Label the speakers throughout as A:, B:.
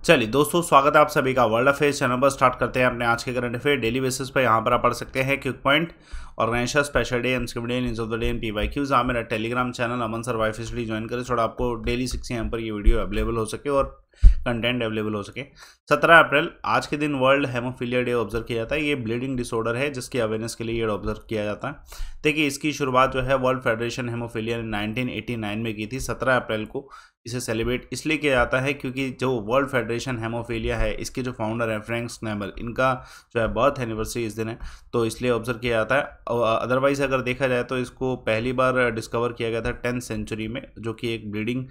A: चलिए दोस्तों, स्वागत है आप सभी का वर्ल्ड अफेयर्स चैनल पर। स्टार्ट करते हैं अपने आज के करंट अफेयर डेली बेसिस पर। यहाँ पर आप पढ़ सकते हैं quick point, organisation, special day, MCQ day, news of the day and PYQs. आप मेरा Telegram channel Aman sir Y officially join करें, थोड़ा आपको डेली 6 AM पर ये वीडियो अवेलेबल हो सके और कंटेंट अवेलेबल हो सके। 17 अप्रैल आज के दिन वर्ल्ड हेमोफीलिया डे ऑब्जर्व किया जाता है। ये ब्लीडिंग डिसऑर्डर है जिसकी अवेयरनेस के लिए ये ऑब्जर्व किया जाता है। देखिए, इसकी शुरुआत जो है वर्ल्ड फेडरेशन हेमोफीलिया ने 1989 में की थी। 17 अप्रैल को इसे सेलिब्रेट इसलिए किया जाता है क्योंकि जो वर्ल्ड फेडरेशन हेमोफीलिया है, इसके जो फाउंडर हैं फ्रैंक स्नेमल, इनका जो है बर्थ एनिवर्सरी इस दिन है, तो इसलिए ऑब्जर्व किया जाता है। अदरवाइज अगर देखा जाए तो इसको पहली बार डिस्कवर किया गया था 10th सेंचुरी में, जो कि एक ब्लीडिंग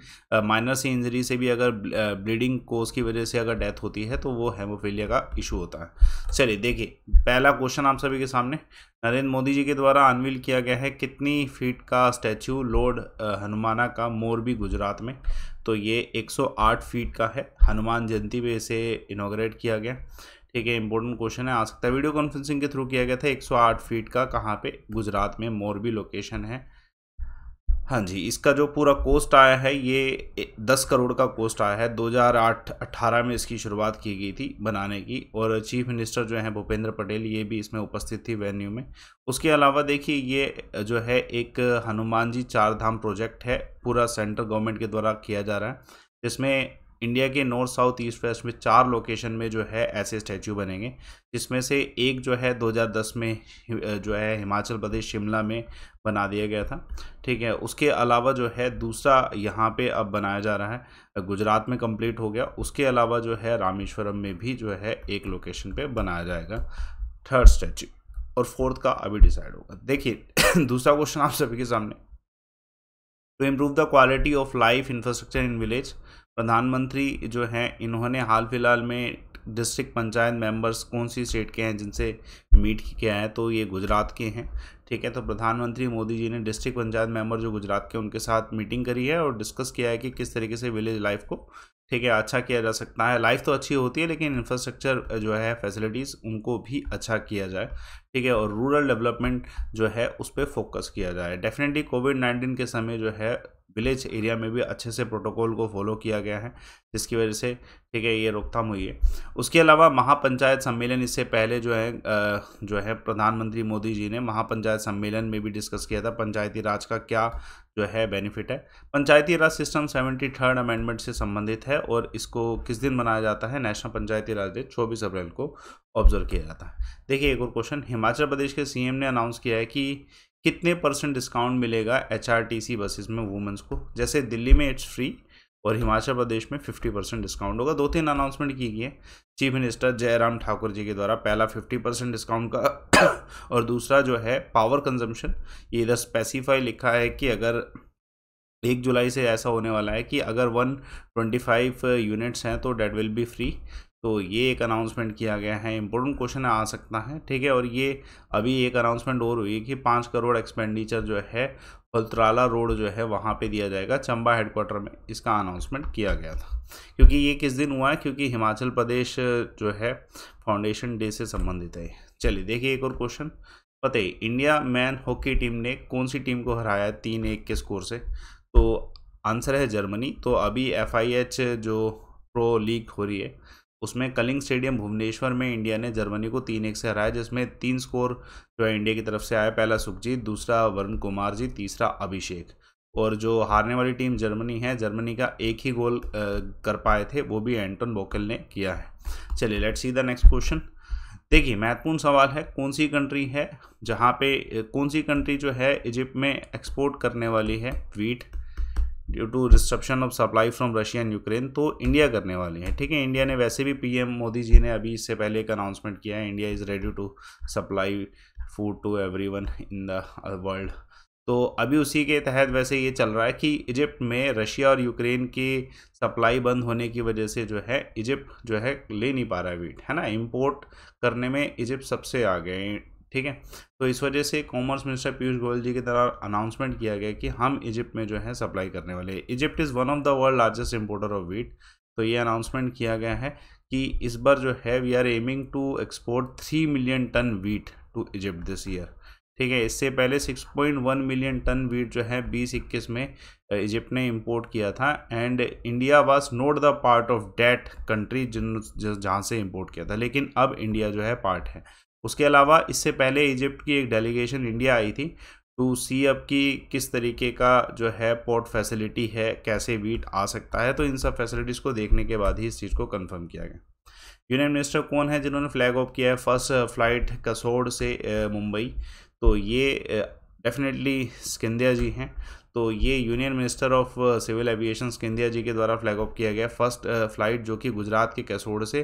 A: माइनर सी इंजरी से भी अगर ब्लीडिंग कोज की वजह से अगर डेथ होती है तो वो हेमोफीलिया का इशू होता है। चलिए देखिए, पहला क्वेश्चन आप सभी के सामने। नरेंद्र मोदी जी के द्वारा अनवील किया गया है कितनी फीट का स्टैचू लॉर्ड हनुमाना का मोरबी गुजरात में? तो ये 108 फीट का है। हनुमान जयंती पे इसे इनॉग्रेट किया गया। ठीक है, इंपॉर्टेंट क्वेश्चन है, आ सकता है। वीडियो कॉन्फ्रेंसिंग के थ्रू किया गया था। 108 फीट का कहाँ पे? गुजरात में, मोरबी लोकेशन है। हाँ जी, इसका जो पूरा कॉस्ट आया है ये 10 करोड़ का कॉस्ट आया है। 2018 में इसकी शुरुआत की गई थी बनाने की, और चीफ मिनिस्टर जो है भूपेंद्र पटेल, ये भी इसमें उपस्थित थी वेन्यू में। उसके अलावा देखिए, ये जो है एक हनुमान जी 4 धाम प्रोजेक्ट है, पूरा सेंट्रल गवर्नमेंट के द्वारा किया जा रहा है, जिसमें इंडिया के नॉर्थ, साउथ, ईस्ट, वेस्ट में 4 लोकेशन में जो है ऐसे स्टैचू बनेंगे, जिसमें से एक जो है 2010 में जो है हिमाचल प्रदेश शिमला में बना दिया गया था। ठीक है, उसके अलावा जो है दूसरा यहाँ पे अब बनाया जा रहा है, गुजरात में कंप्लीट हो गया। उसके अलावा जो है रामेश्वरम में भी जो है एक लोकेशन पे बनाया जाएगा 3rd स्टैचू, और 4th का अभी डिसाइड होगा। देखिए दूसरा क्वेश्चन आप सभी के सामने। To improve the quality of life infrastructure in village, प्रधानमंत्री जो हैं इन्होंने हाल फिलहाल में डिस्ट्रिक्ट पंचायत मेंबर्स कौन सी स्टेट के हैं जिनसे मीट किया है? तो ये गुजरात के हैं। ठीक है, तो प्रधानमंत्री मोदी जी ने डिस्ट्रिक्ट पंचायत मेंबर जो गुजरात के, उनके साथ मीटिंग करी है और डिस्कस किया है कि किस तरीके से विलेज लाइफ को, ठीक है, अच्छा किया जा सकता है। लाइफ तो अच्छी होती है लेकिन इंफ्रास्ट्रक्चर जो है, फैसिलिटीज़, उनको भी अच्छा किया जाए। ठीक है, और रूरल डेवलपमेंट जो है उस पर फोकस किया जाए। डेफिनेटली कोविड-19 के समय जो है विलेज एरिया में भी अच्छे से प्रोटोकॉल को फॉलो किया गया है, जिसकी वजह से, ठीक है, ये रोकथाम हुई है। उसके अलावा महापंचायत सम्मेलन, इससे पहले जो है प्रधानमंत्री मोदी जी ने महापंचायत सम्मेलन में भी डिस्कस किया था पंचायती राज का क्या जो है बेनिफिट है। पंचायती राज सिस्टम 73rd अमेंडमेंट से संबंधित है, और इसको किस दिन मनाया जाता है? नेशनल पंचायती राज डे 24 अप्रैल को ऑब्जर्व किया जाता है। देखिए एक और क्वेश्चन, हिमाचल प्रदेश के सीएम ने अनाउंस किया है कि कितने % डिस्काउंट मिलेगा HRTC बसेस में वुमेंस को? जैसे दिल्ली में इट्स फ्री और हिमाचल प्रदेश में 50% डिस्काउंट होगा। 2-3 अनाउंसमेंट की गई है चीफ मिनिस्टर जयराम ठाकुर जी के द्वारा। पहला 50% डिस्काउंट का और दूसरा जो है पावर कंजम्पशन, ये इधर स्पेसिफाई लिखा है कि अगर 1 जुलाई से ऐसा होने वाला है कि अगर 125 यूनिट्स हैं तो डेट विल बी फ्री। तो ये एक अनाउंसमेंट किया गया है। इंपॉर्टेंट क्वेश्चन आ सकता है। ठीक है, और ये अभी एक अनाउंसमेंट और हुई है कि 5 करोड़ एक्सपेंडिचर जो है फलत्राला रोड जो है वहाँ पे दिया जाएगा, चंबा हेडक्वार्टर में। इसका अनाउंसमेंट किया गया था। क्योंकि ये किस दिन हुआ है? क्योंकि हिमाचल प्रदेश जो है फाउंडेशन डे से संबंधित है। चलिए देखिए एक और क्वेश्चन। बताइए, इंडिया मैन हॉकी टीम ने कौन सी टीम को हराया है 3-1 के स्कोर से? तो आंसर है जर्मनी। तो अभी FIH जो प्रो लीग हो रही है, उसमें कलिंग स्टेडियम भुवनेश्वर में इंडिया ने जर्मनी को 3-1 से हराया, जिसमें 3 स्कोर जो है इंडिया की तरफ से आया। पहला सुखजीत, दूसरा वरुण कुमार जी, तीसरा अभिषेक। और जो हारने वाली टीम जर्मनी है, जर्मनी का एक ही गोल कर पाए थे, वो भी एंटन बोकेल ने किया है। चलिए let's see the next question. देखिए महत्वपूर्ण सवाल है, कौन सी कंट्री है जहाँ पे, कौन सी कंट्री जो है इजिप्ट में एक्सपोर्ट करने वाली है wheat due to disruption of supply from Russia and Ukraine? तो इंडिया करने वाली है। ठीक है, इंडिया ने वैसे भी PM मोदी जी ने अभी इससे पहले एक अनाउंसमेंट किया है, India is ready to supply food to everyone in the world. तो अभी उसी के तहत वैसे ये चल रहा है कि इजिप्ट में रशिया और यूक्रेन की सप्लाई बंद होने की वजह से जो है इजिप्ट जो है ले नहीं पा रहा है वीट, है ना। इंपोर्ट करने में इजिप्ट सबसे आगे है। ठीक है, तो इस वजह से कॉमर्स मिनिस्टर पीयूष गोयल जी की तरह अनाउंसमेंट किया गया कि हम इजिप्ट में जो है सप्लाई करने वाले हैं। Egypt is one of the world largest importer of wheat. तो ये अनाउंसमेंट किया गया है कि इस बार जो है we are aiming to export 3 million ton wheat to Egypt this year. ठीक है। इससे पहले 6.1 मिलियन टन वीट जो है 2021 में इजिप्ट ने इंपोर्ट किया था, and India was not the part of that country जहाँ से इंपोर्ट किया था, लेकिन अब इंडिया जो है पार्ट है। उसके अलावा इससे पहले इजिप्ट की एक डेलीगेशन इंडिया आई थी टू सी अब की किस तरीके का जो है पोर्ट फैसिलिटी है, कैसे वीट आ सकता है। तो इन सब फैसिलिटीज़ को देखने के बाद ही इस चीज़ को कंफर्म किया गया। यूनियन मिनिस्टर कौन है जिन्होंने फ्लैग ऑफ किया है फर्स्ट फ्लाइट कसोड़ से मुंबई? तो ये डेफिनेटली स्किंदिया जी हैं। तो ये union minister of civil aviation Scindia ji के द्वारा फ्लैग ऑफ किया गया फर्स्ट फ्लाइट, जो कि गुजरात के कसोड़ से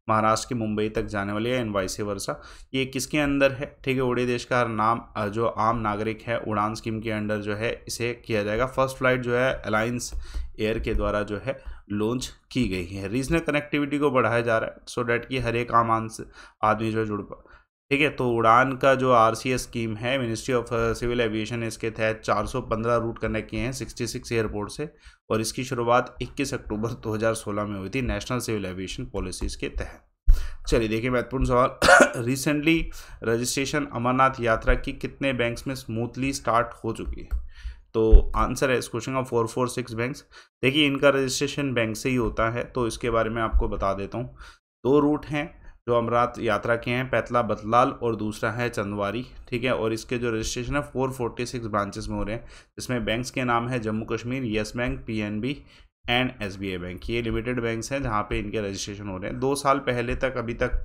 A: महाराष्ट्र की मुंबई तक जाने वाली है, एंड वाइस वर्सा। ये किसके अंदर है? ठीक है, उड़े देश का नाम जो आम नागरिक है उड़ान स्कीम के अंडर जो है इसे किया जाएगा। फर्स्ट फ्लाइट जो है अलायंस एयर के द्वारा जो है लॉन्च की गई है। रीजनल कनेक्टिविटी को बढ़ाया जा रहा है सो डैट कि हर एक आम आदमी जो है जुड़ पाए। ठीक है, तो उड़ान का जो RCS स्कीम है मिनिस्ट्री ऑफ सिविल एविएशन, इसके तहत 415 रूट कनेक्ट किए हैं 66 एयरपोर्ट से, और इसकी शुरुआत 21 अक्टूबर 2016 में हुई थी नेशनल सिविल एविएशन पॉलिसीज़ के तहत। चलिए देखिए महत्वपूर्ण सवाल, रिसेंटली रजिस्ट्रेशन अमरनाथ यात्रा की कितने बैंक्स में स्मूथली स्टार्ट हो चुकी है? तो आंसर है इस क्वेश्चन का 446 बैंक्स। देखिए इनका रजिस्ट्रेशन बैंक से ही होता है, तो इसके बारे में आपको बता देता हूँ। 2 रूट हैं जो अमरनाथ यात्रा के हैं, पैतला बतलाल और दूसरा है चंदवारी। ठीक है, और इसके जो रजिस्ट्रेशन है 446 ब्रांचेस में हो रहे हैं, जिसमें बैंक्स के नाम है Jammu Kashmir, yes bank, PNB and SBI bank. ये लिमिटेड बैंक्स हैं जहाँ पे इनके रजिस्ट्रेशन हो रहे हैं। 2 साल पहले तक, अभी तक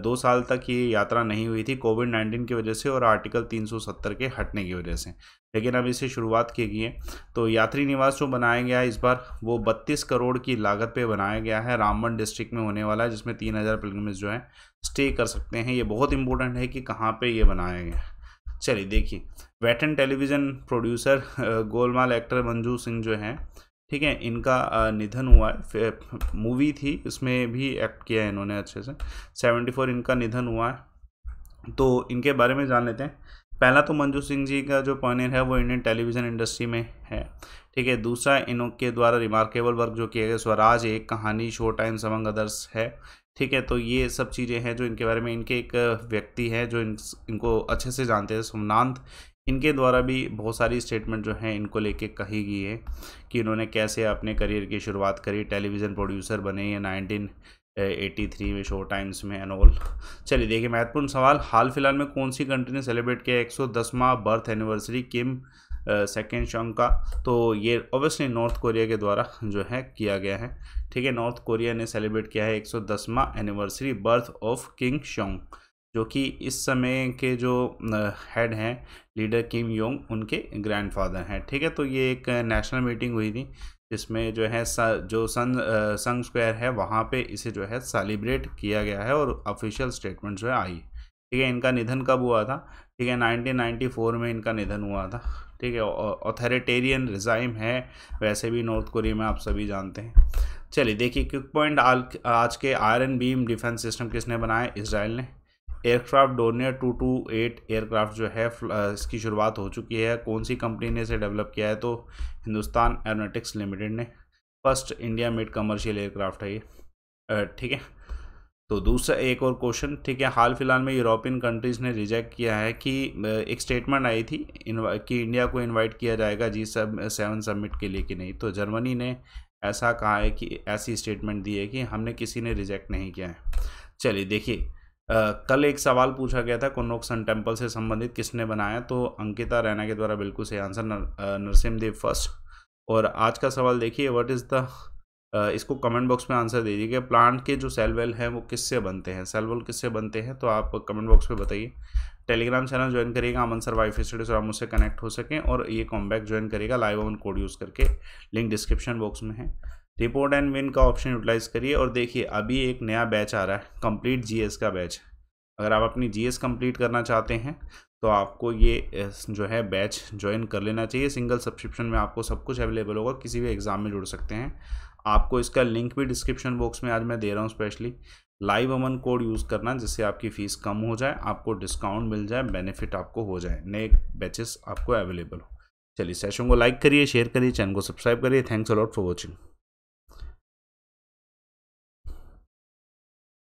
A: 2 साल तक ये यात्रा नहीं हुई थी कोविड-19 की वजह से और आर्टिकल 370 के हटने की वजह से, लेकिन अब इसे शुरुआत की गई है। तो यात्री निवास जो बनाया गया है इस बार वो 32 करोड़ की लागत पे बनाया गया है, रामबन डिस्ट्रिक्ट में होने वाला है, जिसमें 3000 पिलग्रिम्स जो है स्टे कर सकते हैं। ये बहुत इंपॉर्टेंट है कि कहाँ पे ये बनाया गया है। चलिए देखिए, veteran television producer Golmaal actor Manju Singh जो हैं, ठीक है, इनका निधन हुआ है। मूवी थी इसमें भी एक्ट किया है इन्होंने अच्छे से। 74 इनका निधन हुआ है, तो इनके बारे में जान लेते हैं। पहला तो मंजू सिंह जी का जो पॉइनियर है वो इंडियन टेलीविज़न इंडस्ट्री में है। ठीक है, दूसरा इनके द्वारा रिमार्केबल वर्क जो किया गया स्वराज, एक कहानी, शो टाइम्स अमंग अदर्स है। ठीक है, तो ये सब चीज़ें हैं जो इनके बारे में। इनके एक व्यक्ति हैं जो इनको अच्छे से जानते हैं, सोमनाथ, इनके द्वारा भी बहुत सारी स्टेटमेंट जो हैं इनको लेके कही गई है कि इन्होंने कैसे अपने करियर की शुरुआत करी, टेलीविज़न प्रोड्यूसर बने ये 1983 में शो टाइम्स में एंड ऑल। चलिए देखिए महत्वपूर्ण सवाल, हाल फिलहाल में कौन सी कंट्री ने सेलिब्रेट किया 110वां बर्थ एनिवर्सरी किम सेकेंड शॉन्ग का? तो ये ऑब्वियसली नॉर्थ कोरिया के द्वारा जो है किया गया है। ठीक है, नॉर्थ कोरिया ने सेलिब्रेट किया है 110वां anniversary birth of king Sung, जो कि इस समय के जो हेड हैं लीडर किम योंग, उनके ग्रैंडफादर हैं। ठीक है, तो ये एक नेशनल मीटिंग हुई थी जिसमें जो है जो संग स्क्वायर है वहाँ पे इसे जो है सेलिब्रेट किया गया है और ऑफिशियल स्टेटमेंट जो है आई। ठीक है, इनका निधन कब हुआ था? ठीक है, 1994 में इनका निधन हुआ था। ठीक है, ऑथोरिटेरियन रिजाइम है वैसे भी नॉर्थ कोरिया में, आप सभी जानते हैं। चलिए देखिए क्विक पॉइंट, आज के आयरन बीम डिफेंस सिस्टम किसने बनाया? इजराइल ने। एयरक्राफ्ट डोर्नियर 228 एयरक्राफ्ट जो है इसकी शुरुआत हो चुकी है। कौन सी कंपनी ने इसे डेवलप किया है? तो हिंदुस्तान एरोनॉटिक्स लिमिटेड ने। First India made commercial aircraft है ये। ठीक है, तो दूसरा एक और क्वेश्चन। ठीक है, हाल फिलहाल में यूरोपियन कंट्रीज़ ने रिजेक्ट किया है कि एक स्टेटमेंट आई थी कि इंडिया को इनवाइट किया जाएगा G7 समिट के लिए कि नहीं। तो जर्मनी ने ऐसा कहा है कि ऐसी स्टेटमेंट दी है कि हमने किसी ने रिजेक्ट नहीं किया है। चलिए देखिए, कल एक सवाल पूछा गया था कुन्नोक सन टेम्पल से संबंधित किसने बनाया? तो अंकिता रैना के द्वारा बिल्कुल सही आंसर, नरसिम्हदेव फर्स्ट। और आज का सवाल देखिए, व्हाट इज़ द इसको कमेंट बॉक्स में आंसर दे दीजिए। प्लांट के जो सेल वेल हैं वो किससे बनते हैं? सेल वेल किससे बनते हैं? तो आप कमेंट बॉक्स में बताइए। टेलीग्राम चैनल ज्वाइन करिएगा अमन सर वाइफ स्टडीज, और आप मुझसे कनेक्ट हो सकें, और ये कॉम्बैक ज्वाइन करिएगा लाइव अमन कोड यूज़ करके, लिंक डिस्क्रिप्शन बॉक्स में है। रिपोर्ट एंड विन का ऑप्शन यूटिलाइज करिए। और देखिए अभी एक नया बैच आ रहा है, कंप्लीट GS का बैच। अगर आप अपनी GS कंप्लीट करना चाहते हैं तो आपको ये जो है बैच ज्वाइन कर लेना चाहिए। सिंगल सब्सक्रिप्शन में आपको सब कुछ अवेलेबल होगा, किसी भी एग्ज़ाम में जुड़ सकते हैं। आपको इसका लिंक भी डिस्क्रिप्शन बॉक्स में आज मैं दे रहा हूँ। स्पेशली लाइव अमन कोड यूज़ करना, जिससे आपकी फ़ीस कम हो जाए, आपको डिस्काउंट मिल जाए, बेनिफिट आपको हो जाए, नए बैचेस आपको अवेलेबल हो। चलिए सेशन को लाइक करिए, शेयर करिए, चैनल को सब्सक्राइब करिए। Thanks a lot for watching.